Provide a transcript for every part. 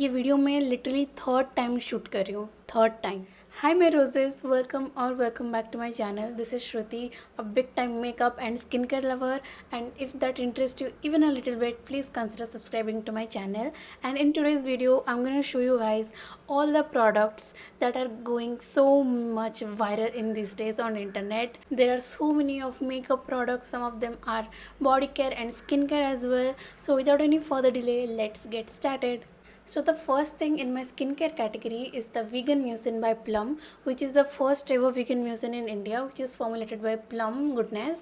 ये वीडियो मैं literally third time shoot कर रही हूँ, third time. Hi my roses, welcome back to my channel. This is Shruti, a big time makeup and skin care lover, and if that interests you even a little bit, please consider subscribing to my channel. And in today's video I'm going to show you guys all the products that are going so much viral in these days on internet. There are so many of makeup products, some of them are body care and skin care as well. So without any further delay, let's get started. So the first thing in my skincare category is the Vegan Mucin by Plum, which is the first ever vegan mucin in India, which is formulated by Plum Goodness,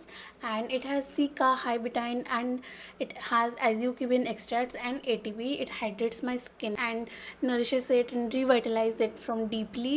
and it has Cica, Hibitine, and it has azucubin extracts and ATP. It hydrates my skin and nourishes it and revitalizes it from deeply.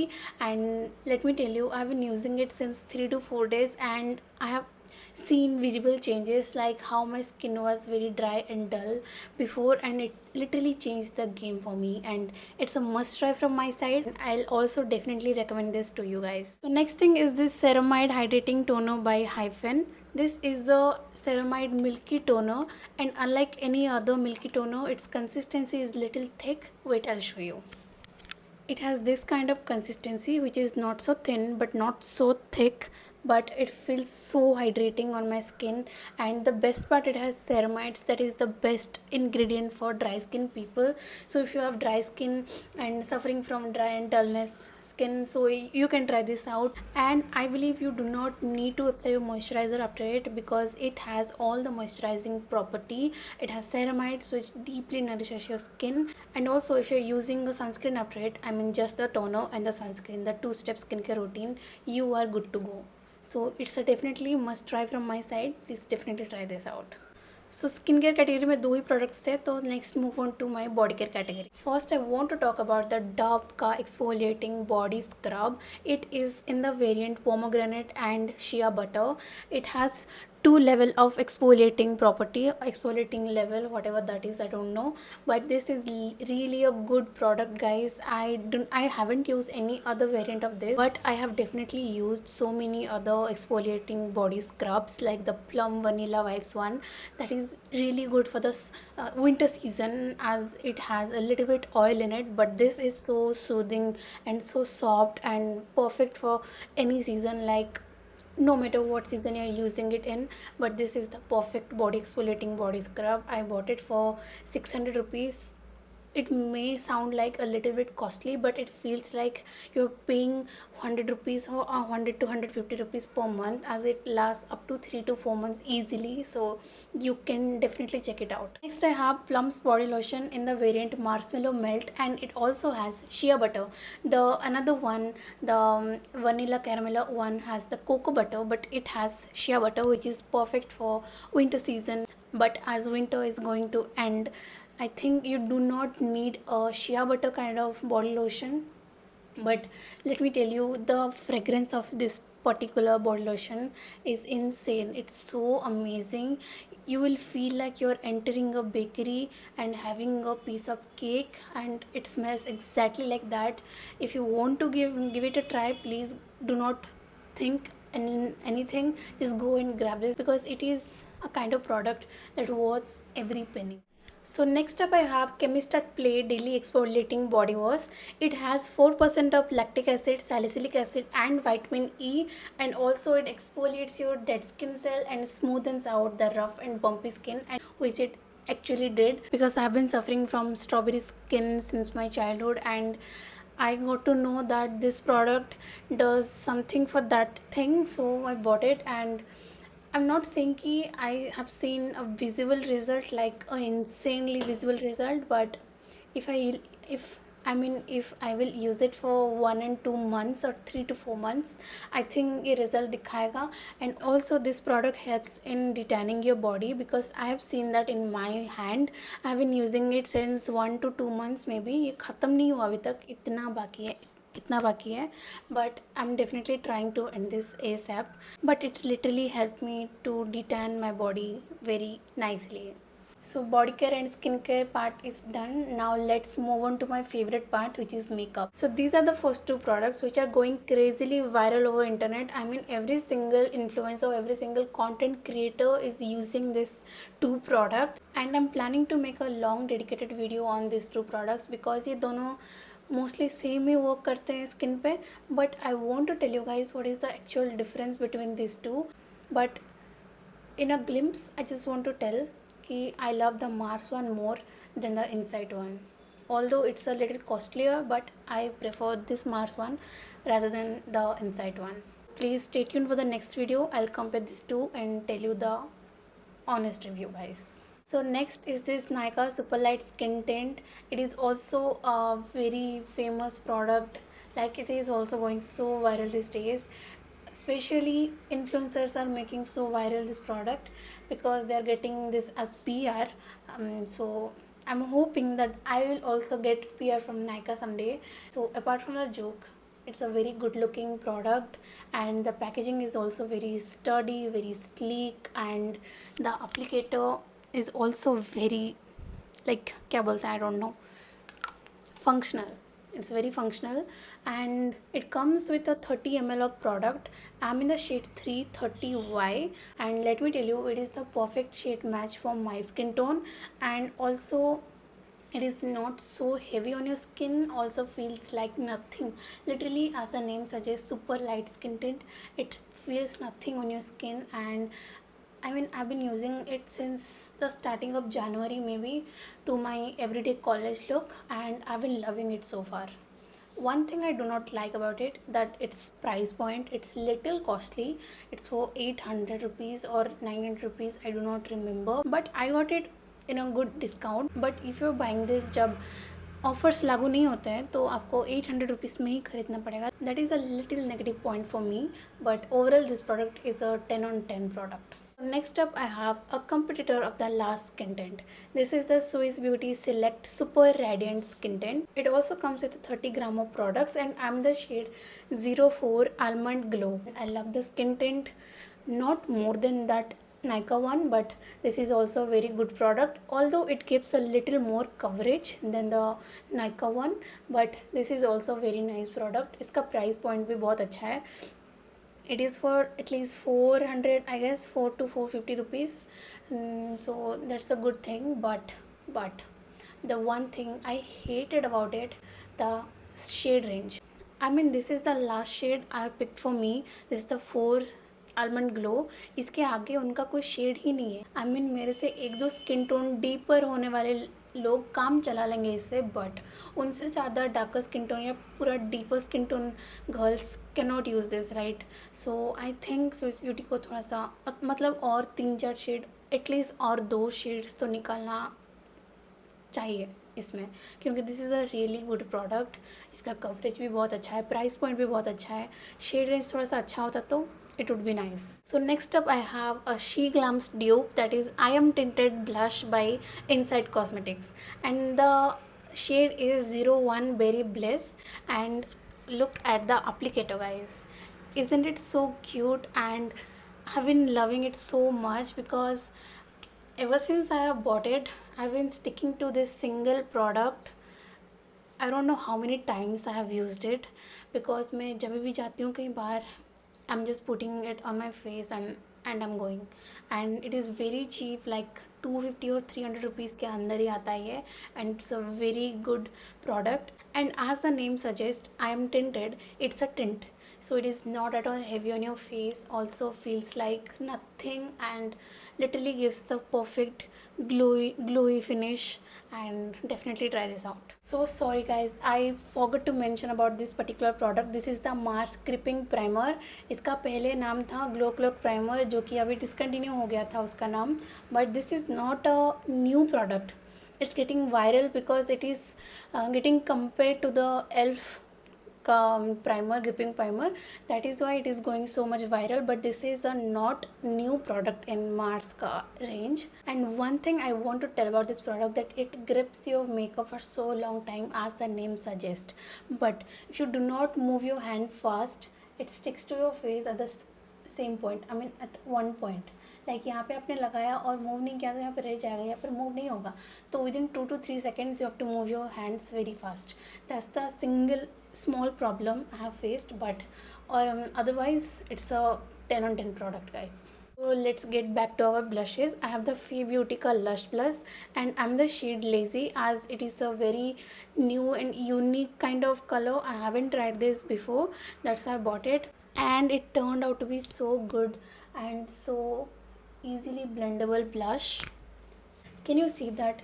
And let me tell you, I've been using it since 3 to 4 days, and I have seen visible changes, like how my skin was very dry and dull before, and it literally changed the game for me, and it's a must try from my side. I'll also definitely recommend this to you guys. So next thing is this ceramide hydrating toner by Hyphen. This is a ceramide milky toner, and unlike any other milky toner, its consistency is little thick. Wait, I'll show you. It has this kind of consistency, which is not so thin but not so thick, but it feels so hydrating on my skin. And the best part, it has ceramides, that is the best ingredient for dry skin people. So if you have dry skin and suffering from dry and dullness skin, so you can try this out. And I believe you do not need to apply your moisturizer after it, because it has all the moisturizing property. It has ceramides which deeply nourishes your skin. And also, if you're using a sunscreen after it, I mean just the toner and the sunscreen, the two-step skincare routine, you are good to go. So it's a definitely must try from my side. Please definitely try this out. So skincare category में 2 ही products थे, तो next move on to my body care category. First I want to talk about the Dove का exfoliating body scrub. It is in the variant pomegranate and shea butter. It has 2 level of exfoliating property, exfoliating level, whatever that is, I don't know, but this is really a good product, guys. I haven't used any other variant of this, but I have definitely used so many other exfoliating body scrubs, like the Plum Vanilla Vibes one, that is really good for this winter season, as it has a little bit oil in it, but this is so soothing and so soft and perfect for any season, like no matter what season you're using it in. But this is the perfect body exfoliating body scrub. I bought it for 600 rupees. It may sound like a little bit costly, but it feels like you're paying 100 rupees or 100 to 150 rupees per month, as it lasts up to 3 to 4 months easily. So you can definitely check it out. Next I have Plum's body lotion in the variant Marshmallow Melt, and it also has shea butter. The another one, the vanilla caramel one, has the cocoa butter, but it has shea butter, which is perfect for winter season. But as winter is going to end, I think you do not need a shea butter kind of body lotion. But let me tell you, the fragrance of this particular body lotion is insane. It's so amazing. You will feel like you're entering a bakery and having a piece of cake, and it smells exactly like that. If you want to give it a try, please do not think anything, just go and grab this, because it is a kind of product that worth every penny. So next up I have Chemist at Play Daily Exfoliating Body Wash. It has 4% of lactic acid, salicylic acid and vitamin E, and also it exfoliates your dead skin cell and smoothens out the rough and bumpy skin, and which it actually did, because I've been suffering from strawberry skin since my childhood, and I got to know that this product does something for that thing, so I bought it. And I'm not saying ki I have seen a visible result, like a insanely visible result, but if I if if I will use it for 1 and 2 months or 3 to 4 months, I think a result दिखाएगा. And also this product helps in detailing your body, because I have seen that in my hand. I've been using it since 1 to 2 months maybe. ये ख़त्म नहीं हुआ अभी तक, इतना बाकी है, but I'm definitely trying to end this ASAP. But it literally helped me to detan my body very nicely. So body care and skincare part is done. Now let's move on to my favorite part, which is makeup. So these are the first two products which are going crazily viral over internet. I mean, every single influencer, every single content creator is using this two products, and I'm planning to make a long dedicated video on these two products because ये दोनों mostly same ही work करते हैं skin पे. But I want to tell you guys what is the actual difference between this two. But in a glimpse, I just want to tell कि I love the Mars one more than the Insight one. Although it's a little costlier, but I prefer this Mars one rather than the Insight one. Please stay tuned for the next video. I'll compare these two and tell you the honest review, guys. So next is this Nykaa Superlight Skin Tint. It is also a very famous product. Like, it is also going so viral these days. Especially influencers are making so viral this product because they are getting this as PR. So I'm hoping that I will also get PR from Nykaa someday. So apart from the joke, it's a very good looking product, and the packaging is also very sturdy, very sleek, and the applicator is also very, like, क्या बोलते हैं, I don't know, functional. It's very functional, and it comes with a 30 ml of product. I'm in the shade 330Y, and let me tell you, it is the perfect shade match for my skin tone. And also, it is not so heavy on your skin, also feels like nothing. Literally, as the name suggests, super light skin tint, it feels nothing on your skin. And I mean, I've been using it since the starting of January, maybe, to my everyday college look, and I've been loving it so far. One thing I do not like about it, that its price point, it's little costly. It's for 800 rupees or 900 rupees, I do not remember, but I got it in a good discount. But if you're buying this जब offers लागू नहीं होते हैं तो आपको 800 rupees में ही खरीदना पड़ेगा. That is a little negative point for me, but overall this product is a 10 on 10 product. Next up, I have a competitor of the last skin tint. This is the Swiss Beauty Select Super Radiant Skin Tint. It also comes with 30 gram of products, and I'm the shade 04 Almond Glow. I love the skin tint, not more than that Nykaa one, but this is also a very good product, although it gives a little more coverage than the Nykaa one, but this is also a very nice product. इसका price point भी बहुत अच्छा है. It is for at least 400, I guess, 4 to 450 rupees. So that's a good thing, but the one thing I hated about it, the shade range. I mean, this is the last shade I have picked for me. This is the 4 almond glow. इसके आगे उनका कोई shade ही नहीं है. I mean, मेरे से एक दो स्किन टोन डीपर होने वाले लोग काम चला लेंगे इससे, बट उनसे ज़्यादा डार्कर स्किन टोन या पूरा deeper skin tone girls can not use this, right. So I think Swiss beauty को थोड़ा सा मतलब और 3-4 शेड, एटलीस्ट और 2 शेड्स तो निकालना चाहिए इसमें, क्योंकि this is a really good product. इसका कवरेज भी बहुत अच्छा है, प्राइस पॉइंट भी बहुत अच्छा है. शेड रेंज थोड़ा सा अच्छा होता तो it would be nice. So next up, I have a She Glams dupe, that is I Am Tinted Blush by Inside Cosmetics, and the shade is 01 Berry Bliss. And look at the applicator, guys. Isn't it so cute? And I've been loving it so much because ever since I have bought it, I've been sticking to this single product. I don't know how many times I have used it, because मैं जब भी जाती हूँ कहीं बाहर, I'm just putting it on my face and I'm going. And it is very cheap, like 250 or 300 rupees के अंदर ही आता है ये, and it's a very good product. And as the name suggests, I am tinted. It's a tint, so it is not at all heavy on your face. Also feels like nothing, and literally gives the perfect glowy finish. And definitely try this out. So sorry guys, I forgot to mention about this particular product. This is the Mars Gripping Primer. इसका पहले नाम था glow clock primer, जो कि अभी discontinue हो गया था उसका नाम. But this is not a new product. It's getting viral because it is getting compared to the ELF primer, gripping primer. That is why it is going so much viral. But this is a not new product in Mars ka range. And one thing I want to tell about this product, that it grips your makeup for so long time, as the name suggests. But if you do not move your hand fast, it sticks to your face at the same point, I mean at one point. Like यहाँ पे आपने लगाया और move नहीं किया तो यहाँ पे रह जाएगा, यहाँ पर मूव नहीं होगा. तो within 2 to 3 seconds you have to move your hands very fast. That's the single small problem I have faced, but otherwise it's a 10 on 10 product, guys. So let's get back to our blushes. I have the Fee Beautica Lush Plus and I'm the shade Lazy, as it is a very new and unique kind of color. I haven't tried this before, that's why I bought it, and it turned out to be so good and so easily blendable blush. Can you see that?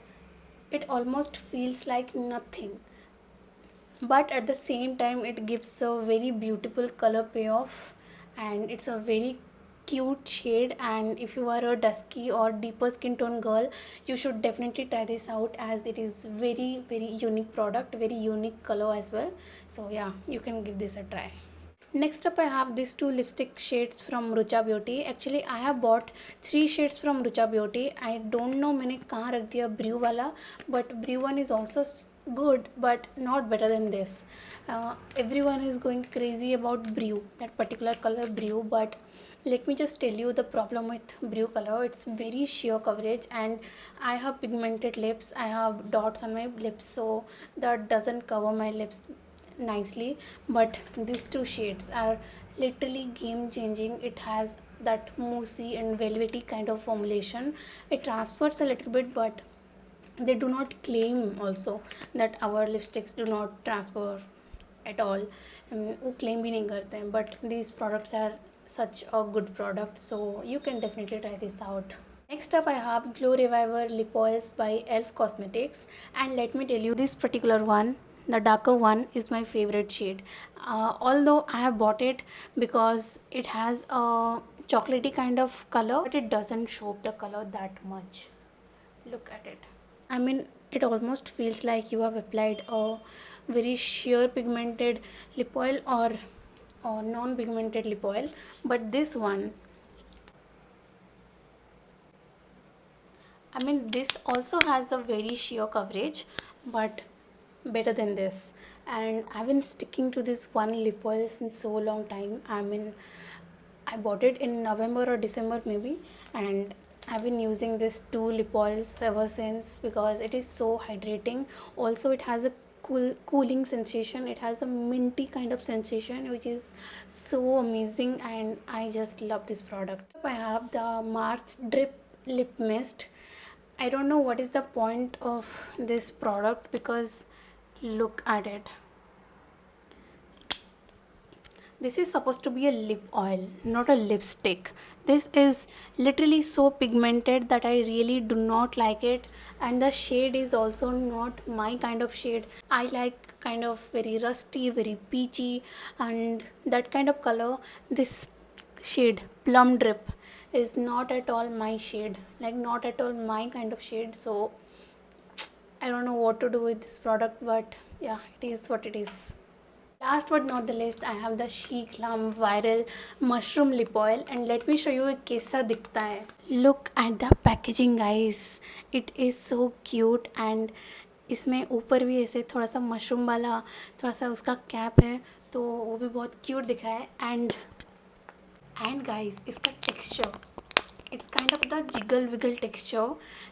It almost feels like nothing, but at the same time it gives a very beautiful color payoff, and it's a very cute shade. And if you are a dusky or deeper skin tone girl, you should definitely try this out, as it is very unique product, very unique color as well. So yeah, you can give this a try. Next up, I have these two lipstick shades from Rucha Beauty. Actually, I have bought 3 shades from Rucha Beauty. I don't know मैंने कहाँ रख दिया Brew वाला, but Brew one is also good, but not better than this. Everyone is going crazy about Brew, that particular color Brew, but let me just tell you the problem with Brew color. It's very sheer coverage, and I have pigmented lips. I have dots on my lips, so that doesn't cover my lips nicely. But these two shades are literally game changing. It has that moussey and velvety kind of formulation. It transfers a little bit, but they do not claim also that our lipsticks do not transfer at all. वो claim भी नहीं करते हैं, but these products are such a good product, so you can definitely try this out. Next up, I have Glow Reviver Lip Oils by Elf Cosmetics, and let me tell you, this particular one, the darker one, is my favorite shade. Although I have bought it because it has a chocolatey kind of color, but it doesn't show the color that much. Look at it. I mean, it almost feels like you have applied a very sheer pigmented lip oil or non-pigmented lip oil. But this one, I mean, this also has a very sheer coverage, but better than this. And I've been sticking to this one lip oil since so long time. I mean, I bought it in November or December maybe, and I've been using this two lip oils ever since because it is so hydrating. Also, it has a cooling sensation. It has a minty kind of sensation, which is so amazing, and I just love this product. I have the Mars Drip Lip Mist. I don't know what is the point of this product, because look at it. This is supposed to be a lip oil, not a lipstick. This is literally so pigmented that I really do not like it, and the shade is also not my kind of shade. I like kind of very rusty, very peachy, and that kind of color. This shade, Plum Drip, is not at all my shade, like not at all my kind of shade. So I don't know what to do with this product, but yeah, it is what it is. Last but not the least, I have the Chic Lam Viral Mushroom Lip Oil, and let me show you it कैसा दिखता है. Look at the packaging, guys. It is so cute, and इसमें ऊपर भी ऐसे थोड़ा सा mushroom वाला थोड़ा सा उसका कैप है, तो वो भी बहुत क्यूट दिख रहा है. And guys, इसका texture, it's kind of the jiggle wiggle texture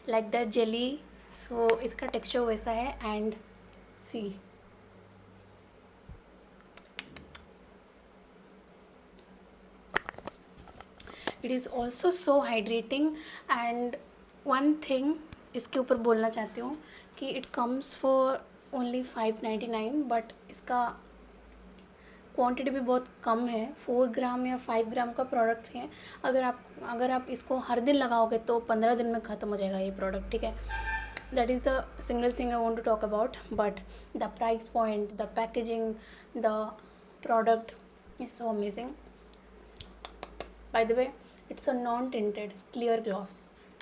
like that jelly. So इसका texture वैसा है, and see, it is also so hydrating. And one thing इसके ऊपर बोलना चाहती हूँ कि it comes for only 599, but इसका क्वांटिटी भी बहुत कम है. 4 ग्राम या 5 ग्राम का प्रोडक्ट है. अगर आप इसको हर दिन लगाओगे तो 15 दिन में ख़त्म हो जाएगा ये प्रोडक्ट, ठीक है. That is the single thing I want to talk about. But the price point, the packaging, the product is so amazing. By the way, it's a non-tinted clear gloss.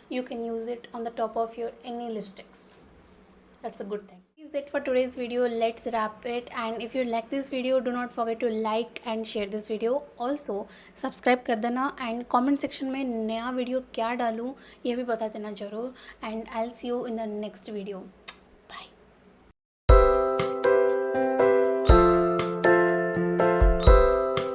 You can use it on the top of your any lipsticks. That's a good thing. This is it for today's video. Let's wrap it. And if you like this video, do not forget to like and share this video. Also, subscribe कर देना, and comment section में नया video क्या डालूँ ये भी बता देना ज़रूर. And I'll see you in the next video.